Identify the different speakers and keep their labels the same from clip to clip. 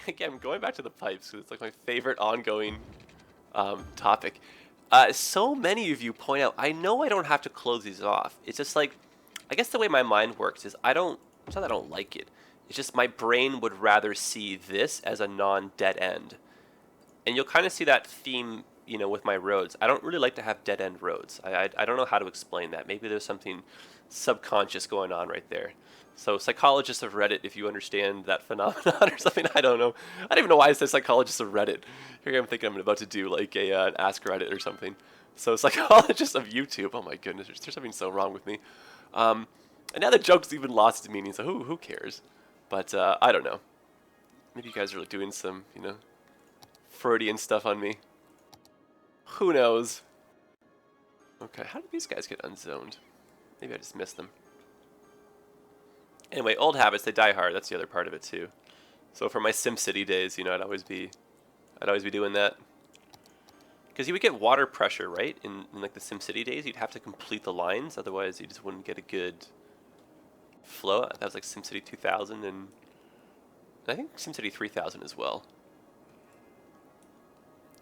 Speaker 1: again, going back to the pipes, 'cause it's like my favorite ongoing topic. So many of you point out, I know I don't have to close these off. It's just like, I guess the way my mind works is it's not that I don't like it. It's just my brain would rather see this as a non-dead end. And you'll kind of see that theme, with my roads. I don't really like to have dead end roads. I don't know how to explain that. Maybe there's something subconscious going on right there. So psychologists of Reddit, if you understand that phenomenon or something, I don't know. I don't even know why it says psychologists of Reddit. Here I'm thinking I'm about to do like an Ask Reddit or something. So psychologists of YouTube. Oh my goodness, there's something so wrong with me. And now the joke's even lost its meaning. So who cares? But I don't know. Maybe you guys are doing some Freudian stuff on me. Who knows? Okay, how did these guys get unzoned? Maybe I just missed them. Anyway, old habits, they die hard. That's the other part of it too. So for my SimCity days, I'd always be doing that. Because you would get water pressure, right? In like the SimCity days, you'd have to complete the lines, otherwise you just wouldn't get a good flow. That was like SimCity 2000 and I think SimCity 3000 as well.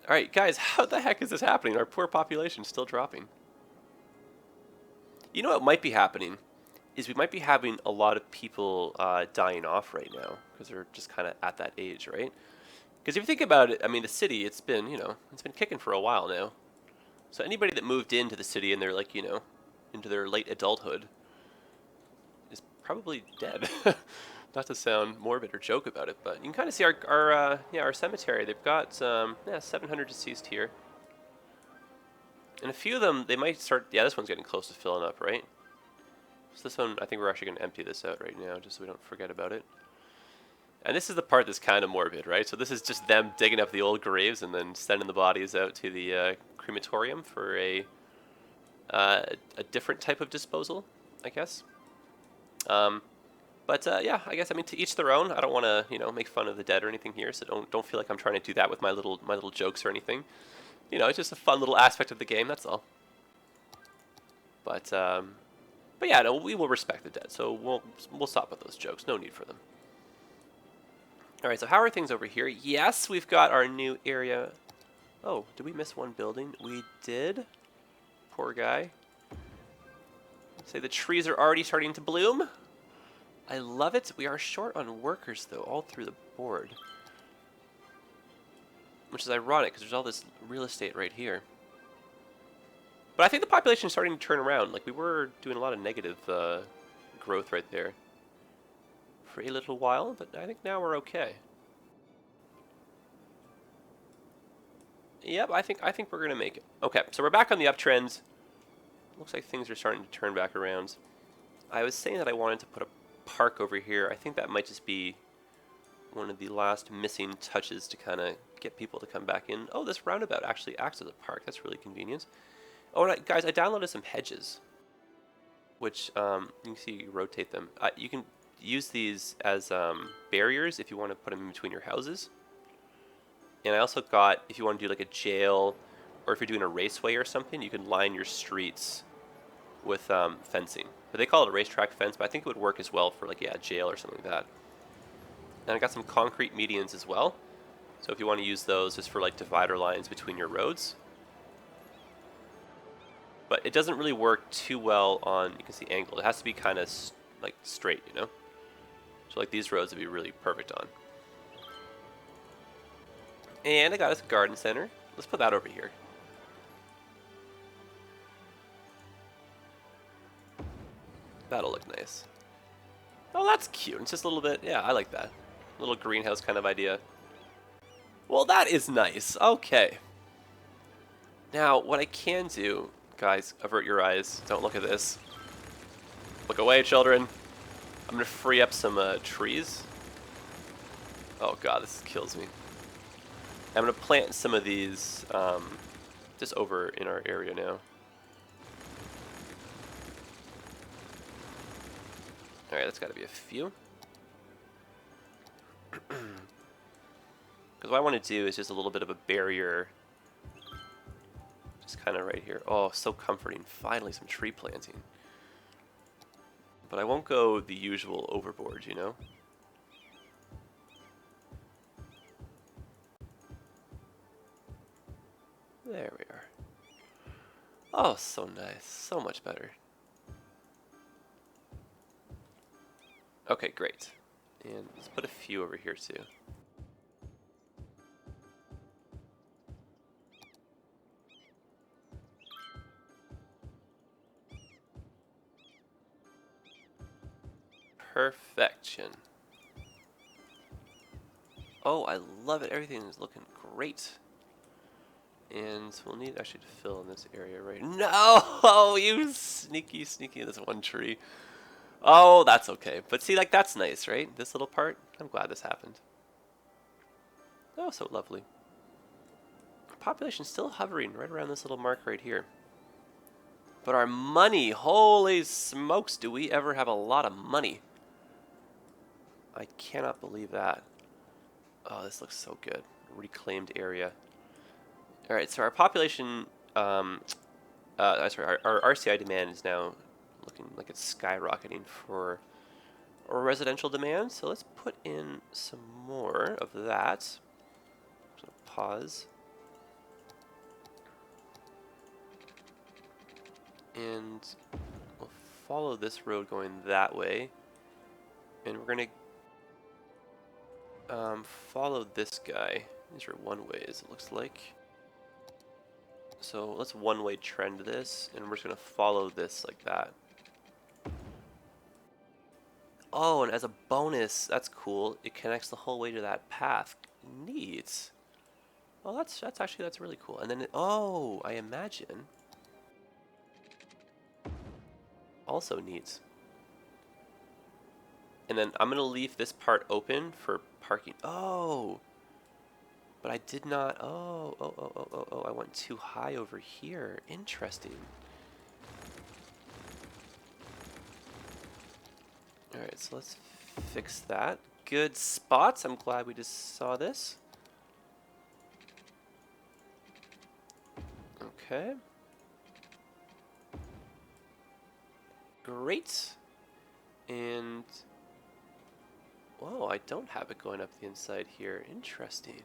Speaker 1: Alright, guys, how the heck is this happening? Our poor population is still dropping. You know what might be happening? Is we might be having a lot of people dying off right now because they're just kind of at that age, right? Because if you think about it, I mean, the city, it's been kicking for a while now. So anybody that moved into the city and they're like, into their late adulthood is probably dead. Not to sound morbid or joke about it, but you can kind of see our cemetery. They've got 700 deceased here. And a few of them, they might start, this one's getting close to filling up, right? So this one, I think we're actually going to empty this out right now, just so we don't forget about it. And this is the part that's kind of morbid, right? So this is just them digging up the old graves and then sending the bodies out to the crematorium for a different type of disposal, I guess. But I guess to each their own. I don't want to make fun of the dead or anything here, so don't feel like I'm trying to do that with my little jokes or anything. It's just a fun little aspect of the game. That's all. But yeah, no, we will respect the dead, so we'll stop with those jokes. No need for them. All right, so how are things over here? Yes, we've got our new area. Oh, did we miss one building? We did. Poor guy. Say the trees are already starting to bloom. I love it. We are short on workers, though, all through the board. Which is ironic, because there's all this real estate right here. But I think the population is starting to turn around. Like, we were doing a lot of negative growth right there for a little while, but I think now we're okay. Yep, I think we're gonna make it. Okay, so we're back on the uptrends. Looks like things are starting to turn back around. I was saying that I wanted to put a park over here. I think that might just be one of the last missing touches to kind of get people to come back in. Oh, this roundabout actually acts as a park. That's really convenient. Oh, and guys, I downloaded some hedges, which you can see you rotate them. You can use these as barriers if you want to put them in between your houses. And I also got, if you want to do like a jail, or if you're doing a raceway or something, you can line your streets with fencing. But they call it a racetrack fence, but I think it would work as well for like, a jail or something like that. And I got some concrete medians as well. So if you want to use those just for like divider lines between your roads. But it doesn't really work too well on, you can see angled. It has to be kind of like straight, So like these roads would be really perfect on. And I got us a garden center. Let's put that over here. That'll look nice. Oh, that's cute. It's just a little bit, yeah, I like that. Little greenhouse kind of idea. Well, that is nice. Okay. Now, what I can do, guys, avert your eyes. Don't look at this. Look away, children. I'm going to free up some trees. Oh, God, this kills me. I'm going to plant some of these just over in our area now. Alright, that's got to be a few. Because what I want to do is just a little bit of a barrier. Just kind of right here. Oh, so comforting. Finally, some tree planting. But I won't go the usual overboard, Oh, so nice. So much better. Okay, great. And let's put a few over here too. Perfection. Oh, I love it. Everything is looking great. And we'll need actually to fill in this area right. No! Oh, you sneaky, sneaky. This one tree. Oh, that's okay. But see, like, that's nice, right? This little part. I'm glad this happened. Oh, so lovely. Population still hovering right around this little mark right here. But our money, holy smokes, do we ever have a lot of money? I cannot believe that. Oh, this looks so good. Reclaimed area. All right, so our population, sorry, our RCI demand is now looking like it's skyrocketing for our residential demand. So let's put in some more of that. So pause. And we'll follow this road going that way. And we're going to follow this guy. These are one ways, it looks like. So let's one-way trend this, and we're just going to follow this like that. Oh, and as a bonus, that's cool. It connects the whole way to that path. Neat. Oh, that's really cool. And then oh, I imagine also neat. And then I'm gonna leave this part open for parking. Oh, but I did not. Oh, I went too high over here. Interesting. All right, so let's fix that. Good spots. I'm glad we just saw this. Okay. Great. And whoa, I don't have it going up the inside here. Interesting.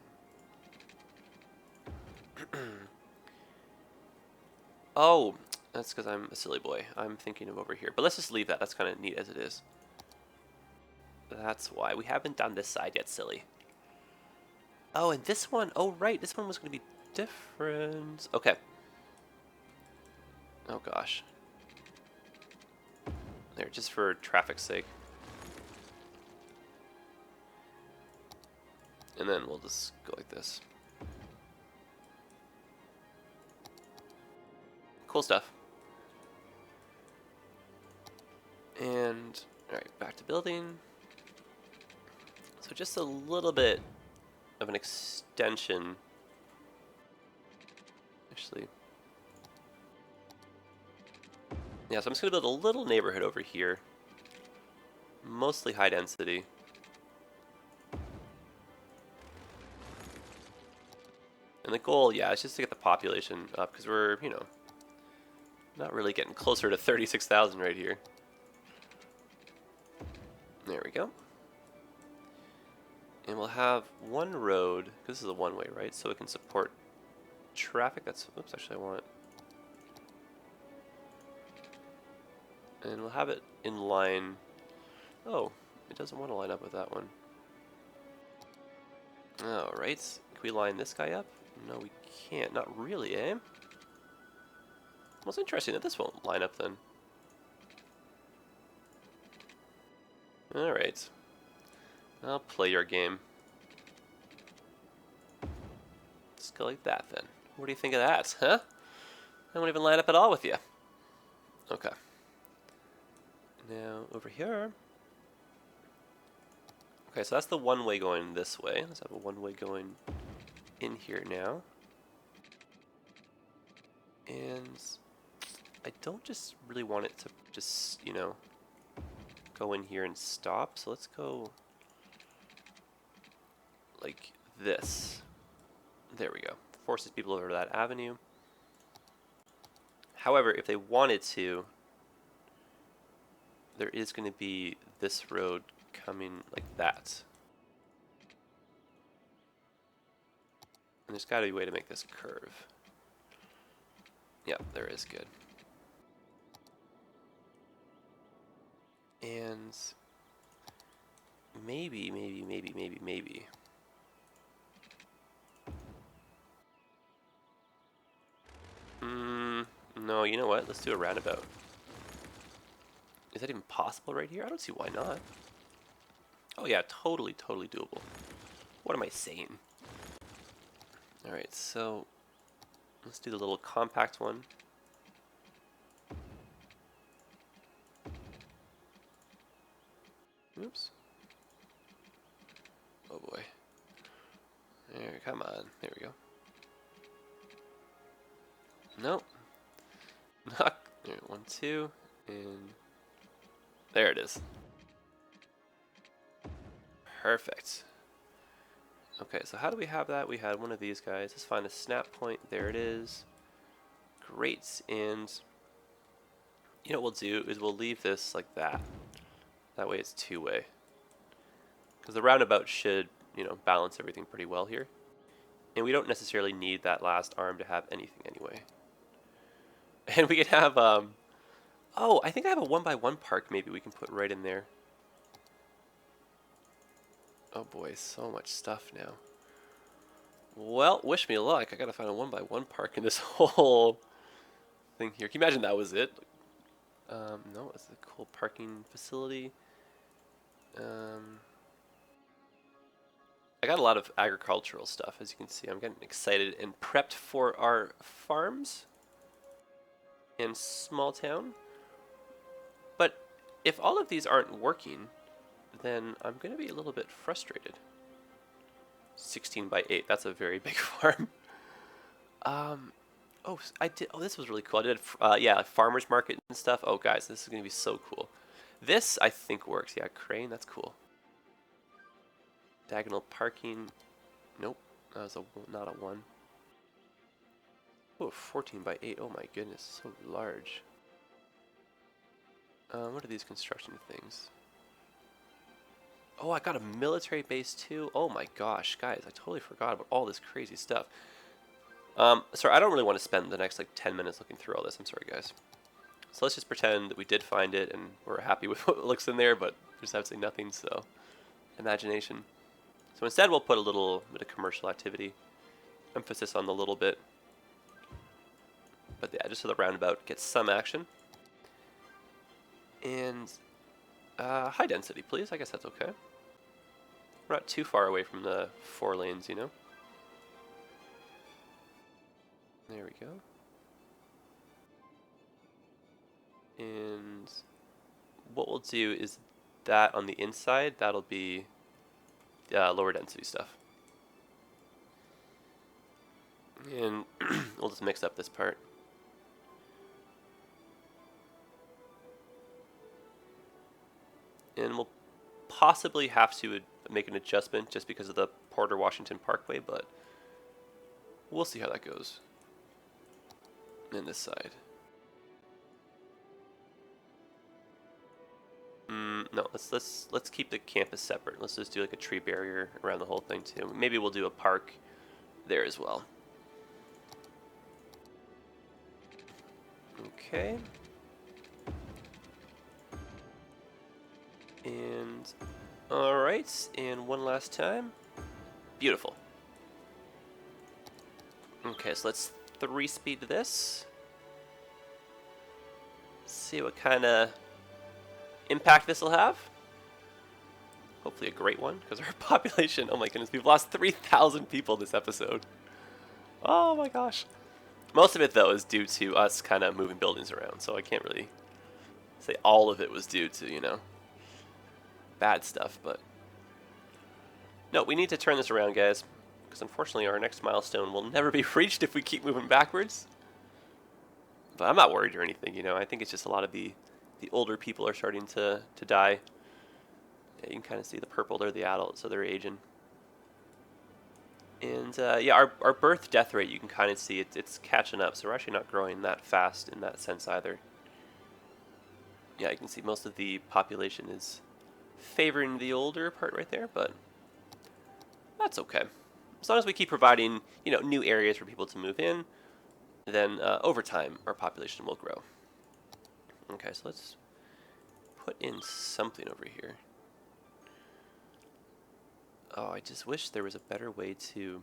Speaker 1: Oh, that's because I'm a silly boy. I'm thinking of over here. But let's just leave that. That's kind of neat as it is. That's why. We haven't done this side yet, silly. Oh, and this one. Oh, right. This one was going to be different. Okay. Oh, gosh. There, just for traffic's sake. And then we'll just go like this. Cool stuff. And, alright, back to building. So just a little bit of an extension. Actually. Yeah, so I'm just going to build a little neighborhood over here. Mostly high density. And the goal, yeah, is just to get the population up, because we're, you know, not really getting closer to 36,000 right here. There we go. And we'll have one road, because this is a one-way, right? So it can support traffic. That's, oops, actually I want it. And we'll have it in line. Oh, it doesn't want to line up with that one. Alright, can we line this guy up? No, we can't. Not really, eh? Well, it's interesting that this won't line up then. Alright. I'll play your game. Let's go like that then. What do you think of that, huh? I won't even line up at all with you. Okay. Now, over here. Okay, so that's the one way going this way. Let's have a one way going in here now. And I don't just really want it to just, you know, go in here and stop. So let's go like this. There we go. Forces people over to that avenue. However, if they wanted to, there is going to be this road coming like that. And there's got to be a way to make this curve. Yeah, there is. Good. And maybe. No, you know what? Let's do a roundabout. Is that even possible right here? I don't see why not. Oh yeah, totally doable. What am I saying? Alright, so let's do the little compact one. Oops. Oh boy. There, come on. There we go. Nope. Knock. There, 1, 2, and there it is. Perfect. Okay, so how do we have that? We had one of these guys. Let's find a snap point. There it is. Great. And you know what we'll do is we'll leave this like that. That way it's two-way. Because the roundabout should, you know, balance everything pretty well here. And we don't necessarily need that last arm to have anything anyway. And we could have, oh, I think I have a 1x1 park maybe we can put right in there. Oh boy, so much stuff now. Well, wish me luck. I gotta find a 1x1 park in this whole thing here. Can you imagine that was it? No, it's a cool parking facility. I got a lot of agricultural stuff, as you can see. I'm getting excited and prepped for our farms in small town. But if all of these aren't working, then I'm going to be a little bit frustrated. 16x8, that's a very big farm. Oh, I did. Oh, this was really cool. I did, yeah, farmers market and stuff. Oh, guys, this is going to be so cool. This, I think, works. Yeah, crane, that's cool. Diagonal parking. Nope, that was not a 1. Oh, 14x8. Oh my goodness, so large. What are these construction things? Oh, I got a military base too. Oh my gosh, guys, I totally forgot about all this crazy stuff. Sorry, I don't really want to spend the next like 10 minutes looking through all this. I'm sorry, guys. So let's just pretend that we did find it and we're happy with what looks in there, but there's absolutely nothing, so imagination. So instead we'll put a little bit of commercial activity. Emphasis on the little bit. But yeah, just so the roundabout gets some action. And high density, please. I guess that's okay. We're not too far away from the 4 lanes, you know. There we go. And what we'll do is that on the inside, that'll be lower density stuff. And we'll just mix up this part. And we'll possibly have to make an adjustment just because of the Porter Washington Parkway, but we'll see how that goes. And this side. No, let's keep the campus separate. Let's just do like a tree barrier around the whole thing too. Maybe we'll do a park there as well. Okay. And alright, and one last time. Beautiful. Okay, so let's 3-speed this. See what kind of impact this will have. Hopefully a great one, because our population, oh my goodness, we've lost 3,000 people this episode. Oh my gosh. Most of it, though, is due to us kind of moving buildings around, so I can't really say all of it was due to, you know, bad stuff, but no, we need to turn this around, guys, because unfortunately our next milestone will never be reached if we keep moving backwards. But I'm not worried or anything, you know. I think it's just a lot of the older people are starting to die. Yeah, you can kind of see the purple, they're the adults, so they're aging. And yeah, our birth death rate, you can kind of see it's catching up, so we're actually not growing that fast in that sense either. Yeah, you can see most of the population is favoring the older part right there, but that's okay. As long as we keep providing, you know, new areas for people to move in, then over time our population will grow. Okay, so let's put in something over here. Oh, I just wish there was a better way to,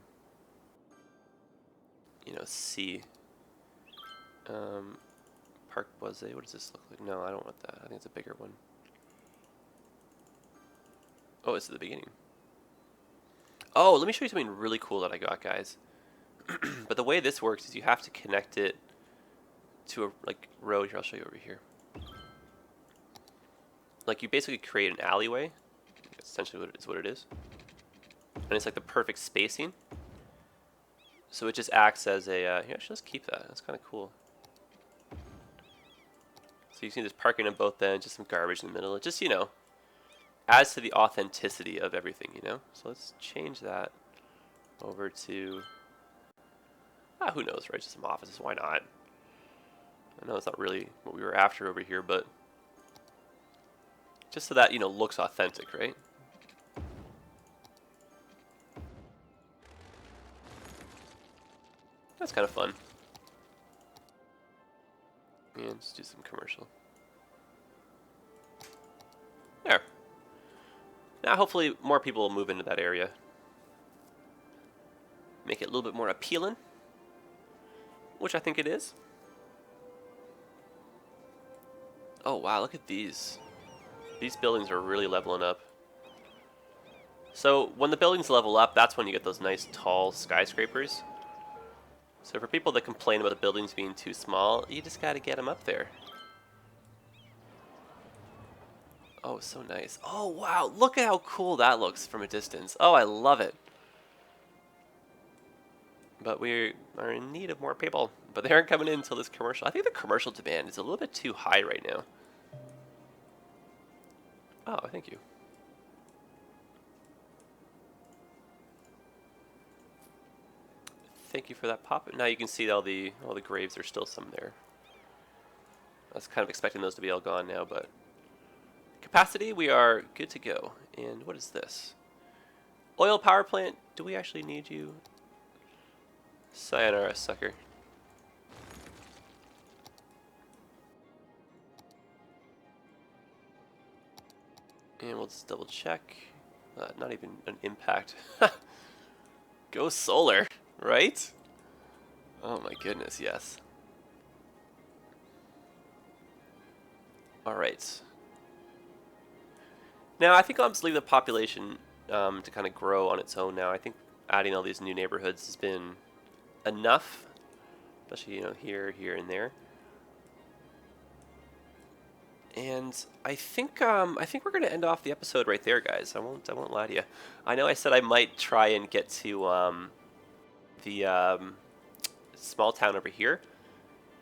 Speaker 1: see. Park Boise, what does this look like? No, I don't want that. I think it's a bigger one. Oh, it's at the beginning. Oh, let me show you something really cool that I got, guys. But the way this works is you have to connect it to a road. Here, I'll show you over here. Like, you basically create an alleyway. That's essentially what it is. And it's like the perfect spacing. So it just acts as a, here, actually, let's keep that. That's kind of cool. So you see there's parking on both ends, just some garbage in the middle. It just, adds to the authenticity of everything, So let's change that over to, who knows, right? Just some offices, why not? I know it's not really what we were after over here, but just so that, looks authentic, right? That's kind of fun. And let's do some commercial. There. Now hopefully more people will move into that area. Make it a little bit more appealing, which I think it is. Oh wow, look at these. These buildings are really leveling up. So when the buildings level up, that's when you get those nice tall skyscrapers. So for people that complain about the buildings being too small, you just gotta get them up there. Oh, so nice. Oh wow, look at how cool that looks from a distance. Oh, I love it. But we are in need of more people. But they aren't coming in until this commercial. I think the commercial demand is a little bit too high right now. Oh, thank you. Thank you for that pop. Now you can see all the graves. There's still some there. I was kind of expecting those to be all gone now, but capacity, we are good to go. And what is this? Oil power plant. Do we actually need you? Sayonara, sucker. And we'll just double check. Not even an impact. Go solar, right? Oh my goodness, yes. Alright. Now, I think I'll just leave the population to kind of grow on its own now. I think adding all these new neighborhoods has been enough. Especially, here, and there. And I think we're gonna end off the episode right there, guys. I won't lie to you. I know I said I might try and get to the small town over here.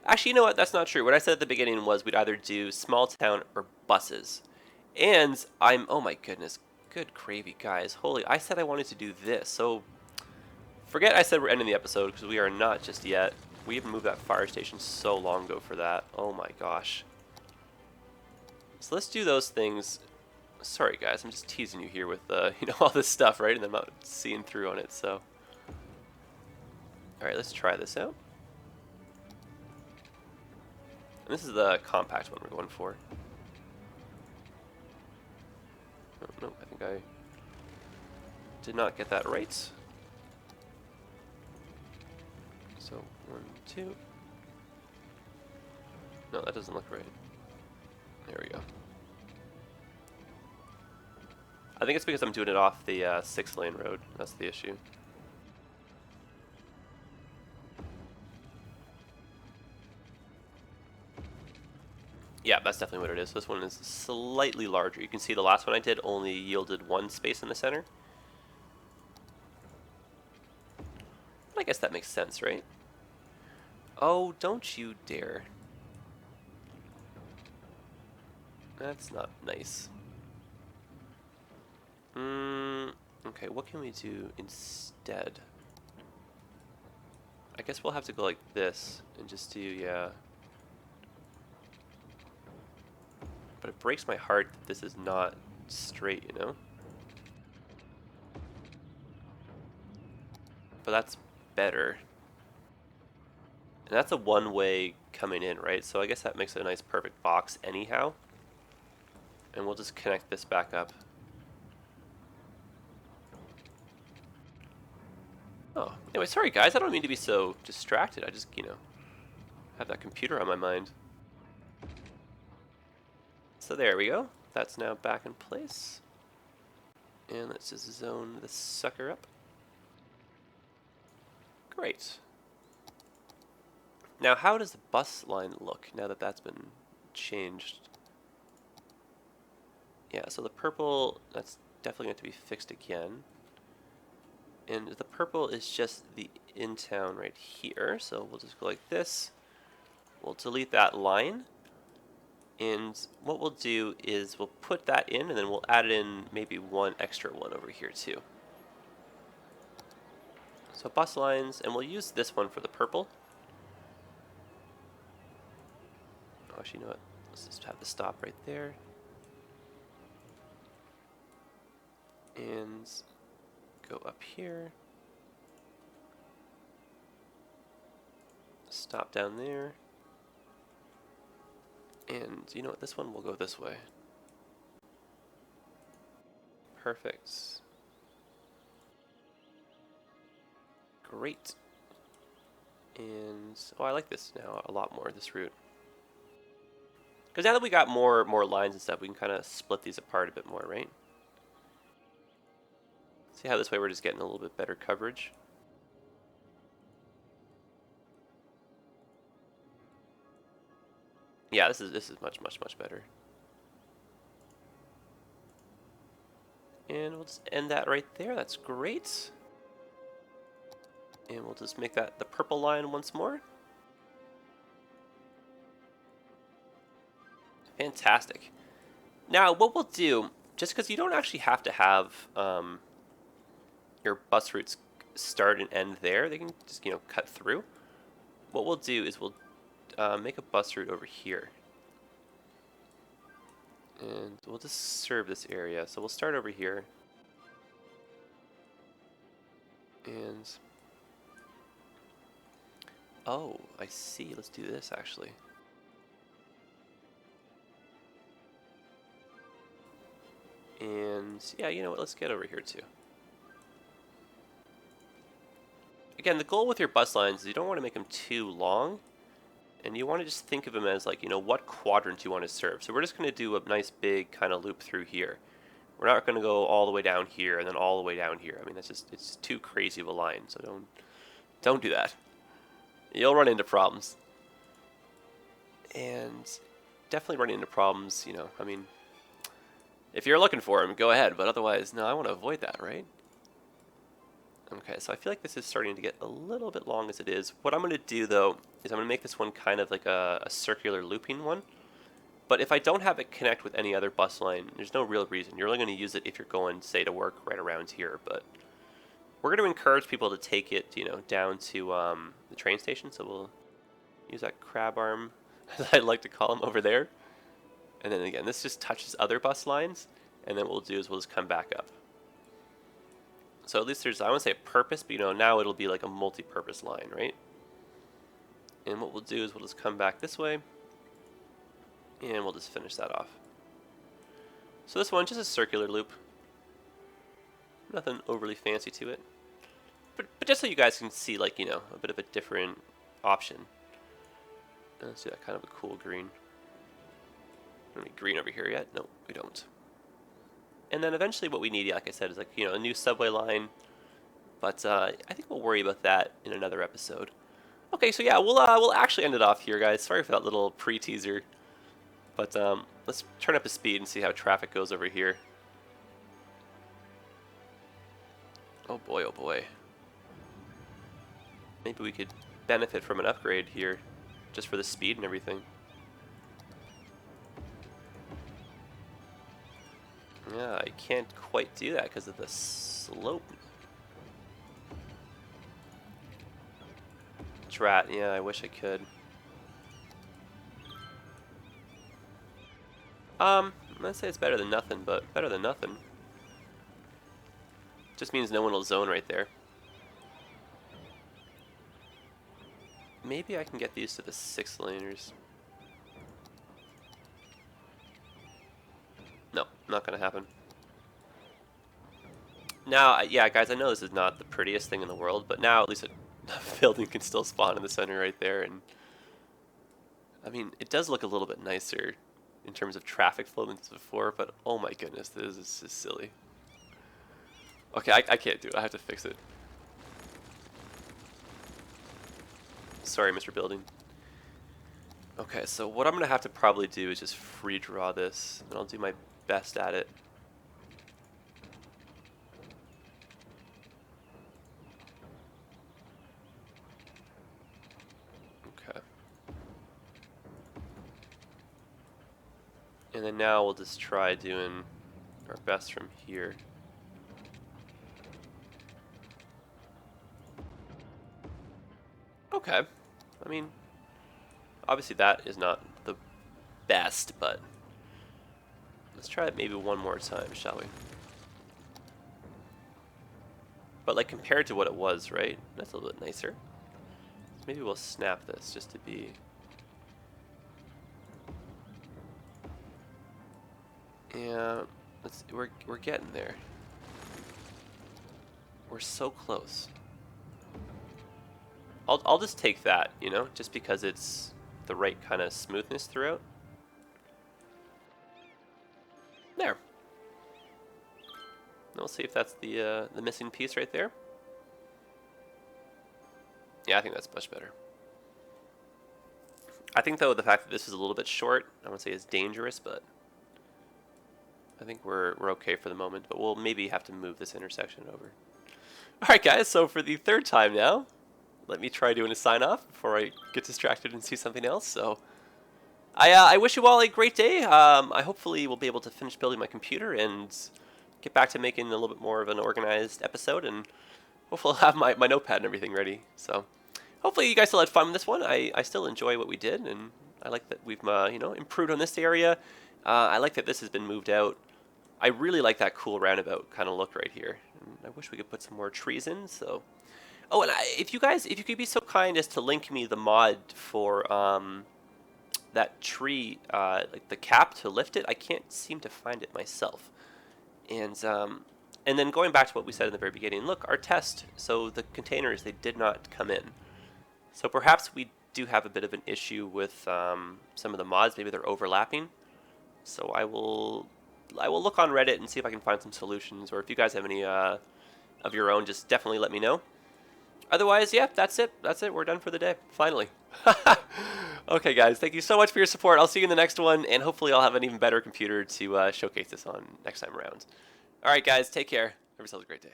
Speaker 1: Actually, you know what? That's not true. What I said at the beginning was we'd either do small town or buses. And oh my goodness, good gravy, guys. Holy, I said I wanted to do this. So forget I said we're ending the episode because we are not just yet. We even moved that fire station so long ago for that. Oh my gosh. So let's do those things. Sorry guys, I'm just teasing you here with all this stuff, right? And I'm not seeing through on it, so. Alright, let's try this out. And this is the compact one we're going for. Oh, no, I think I did not get that right. So, 1, 2. No, that doesn't look right. There we go. I think it's because I'm doing it off the 6-lane road. That's the issue. Yeah, that's definitely what it is. This one is slightly larger. You can see the last one I did only yielded 1 space in the center. But I guess that makes sense, right? Oh, don't you dare. That's not nice. Okay, what can we do instead? I guess we'll have to go like this and just do, yeah. But it breaks my heart that this is not straight, But that's better. And that's a one-way coming in, right? So I guess that makes it a nice perfect box anyhow. And we'll just connect this back up. Oh, anyway, sorry guys, I don't mean to be so distracted. I just, have that computer on my mind. So there we go. That's now back in place. And let's just zone this sucker up. Great. Now, how does the bus line look now that that's been changed? Yeah, so the purple, that's definitely going to be fixed again. And the purple is just the in-town right here. So we'll just go like this. We'll delete that line. And what we'll do is we'll put that in, and then we'll add in maybe one extra one over here too. So bus lines, and we'll use this one for the purple. Oh, actually, you know what? Let's just have the stop right there. And go up here. Stop down there. And you know what? This one will go this way. Perfect. Great. And oh, I like this now a lot more, this route. Because now that we got more lines and stuff, we can kind of split these apart a bit more, right? See how this way we're just getting a little bit better coverage. Yeah, this is much better. And we'll just end that right there. That's great. And we'll just make that the purple line once more. Fantastic. Now, what we'll do, just because you don't actually have to have your bus routes start and end there, they can just cut through. What we'll do is we'll make a bus route over here. And we'll just serve this area. So we'll start over here. And oh, I see. Let's do this actually. And yeah, you know what? Let's get over here too. Again, the goal with your bus lines is you don't want to make them too long. And you want to just think of them as like, what quadrant you want to serve. So we're just going to do a nice big kind of loop through here. We're not going to go all the way down here and then all the way down here. I mean, it's too crazy of a line. So don't do that. You'll run into problems. And definitely running into problems, I mean, if you're looking for them, go ahead. But otherwise, no, I want to avoid that, right? Okay, so I feel like this is starting to get a little bit long as it is. What I'm going to do, though, is I'm going to make this one kind of like a circular looping one. But if I don't have it connect with any other bus line, there's no real reason. You're only going to use it if you're going, say, to work right around here. But we're going to encourage people to take it, down to the train station. So we'll use that crab arm, as I like to call them, over there. And then again, this just touches other bus lines. And then what we'll do is we'll just come back up. So at least there's, I won't say a purpose, but now it'll be like a multi-purpose line, right? And what we'll do is we'll just come back this way, and we'll just finish that off. So this one, just a circular loop. Nothing overly fancy to it. But just so you guys can see, like, a bit of a different option. Let's do that kind of a cool green. Any green over here yet? No, we don't. And then eventually what we need, like I said, is like, a new subway line. But I think we'll worry about that in another episode. Okay, so yeah, we'll actually end it off here, guys. Sorry for that little pre-teaser. But let's turn up the speed and see how traffic goes over here. Oh boy, oh boy. Maybe we could benefit from an upgrade here, just for the speed and everything. Yeah, I can't quite do that because of the slope. Drat, yeah, I wish I could. I'd say it's better than nothing, but better than nothing. Just means no one will zone right there. maybe I can get these to the 6 laners. No, not gonna happen. Now, yeah, guys, I know this is not the prettiest thing in the world, but now at least a building can still spawn in the center right there, and I mean, it does look a little bit nicer in terms of traffic flow than before, but oh my goodness, this is just silly. Okay, I can't do it. I have to fix it. Sorry, Mr. Building. Okay, so what I'm going to have to probably do is just free draw this, and I'll do my best at it. Okay. And then now we'll just try doing our best from here. Okay. I mean, obviously that is not the best, but let's try it maybe one more time, shall we? But like compared to what it was, right? That's a little bit nicer. Maybe we'll snap this just to be... Yeah, we're getting there. We're so close. I'll just take that, you know, just because it's the right kind of smoothness throughout. There. We'll see if that's the missing piece right there. Yeah, I think that's much better. I think though the fact that this is a little bit short, I wouldn't say is dangerous, but I think we're okay for the moment. But we'll maybe have to move this intersection over. All right, guys. So for the 3rd time now. Let me try doing a sign off before I get distracted and see something else. So I wish you all a great day. I hopefully will be able to finish building my computer and get back to making a little bit more of an organized episode, and hopefully I'll have my notepad and everything ready. So hopefully you guys still had fun with this one. I still enjoy what we did, and I like that we've you know, improved on this area. I like that this has been moved out. I really like that cool roundabout kind of look right here. And I wish we could put some more trees in. So. Oh, and if you could be so kind as to link me the mod for that tree, like the cap to lift it, I can't seem to find it myself. And then going back to what we said in the very beginning, look, our test. So the containers, they did not come in. So perhaps we do have a bit of an issue with some of the mods. Maybe they're overlapping. So I will look on Reddit and see if I can find some solutions. Or if you guys have any of your own, just definitely let me know. Otherwise, yeah, that's it. That's it. We're done for the day. Finally. Okay, guys. Thank you so much for your support. I'll see you in the next one, and hopefully I'll have an even better computer to showcase this on next time around. All right, guys. Take care. Have yourselves a great day.